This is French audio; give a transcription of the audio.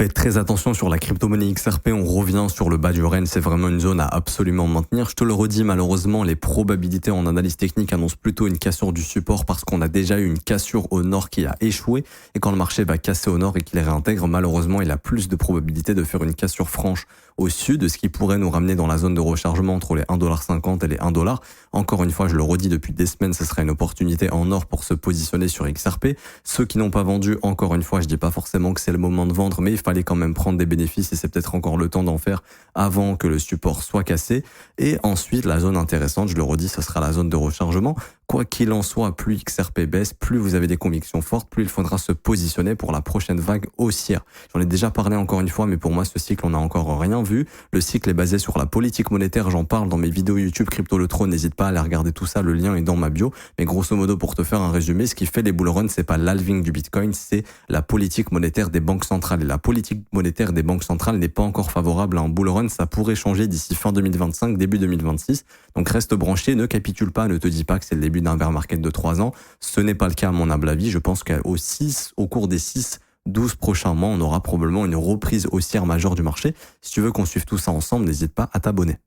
Faites très attention sur la crypto-monnaie XRP, on revient sur le bas du range, c'est vraiment une zone à absolument maintenir. Je te le redis, malheureusement, les probabilités en analyse technique annoncent plutôt une cassure du support parce qu'on a déjà eu une cassure au nord qui a échoué et quand le marché va casser au nord et qu'il réintègre, malheureusement, il a plus de probabilité de faire une cassure franche au sud, ce qui pourrait nous ramener dans la zone de rechargement entre les 1,50$ et les 1$. Encore une fois, je le redis depuis des semaines, ce sera une opportunité en or pour se positionner sur XRP. Ceux qui n'ont pas vendu, encore une fois, je dis pas forcément que c'est le moment de vendre, mais il fallait quand même prendre des bénéfices et c'est peut-être encore le temps d'en faire avant que le support soit cassé. Et ensuite, la zone intéressante, je le redis, ce sera la zone de rechargement. Quoi qu'il en soit, plus XRP baisse, plus vous avez des convictions fortes, plus il faudra se positionner pour la prochaine vague haussière. J'en ai déjà parlé encore une fois, mais pour moi, ce cycle, on n'a encore rien vu. Le cycle est basé sur la politique monétaire, j'en parle dans mes vidéos YouTube Crypto le Trône, n'hésite pas à aller regarder tout ça, le lien est dans ma bio. Mais grosso modo, pour te faire un résumé, ce qui fait les bull runs, c'est pas l'halving du Bitcoin, c'est la politique monétaire des banques centrales. Et la politique monétaire des banques centrales n'est pas encore favorable à un bull run, ça pourrait changer d'ici fin 2025, début 2026. Donc reste branché, ne capitule pas, ne te dis pas que c'est le début d'un bear market de 3 ans. Ce n'est pas le cas à mon humble avis. Je pense au cours des 6-12 prochains mois, on aura probablement une reprise haussière majeure du marché. Si tu veux qu'on suive tout ça ensemble, n'hésite pas à t'abonner.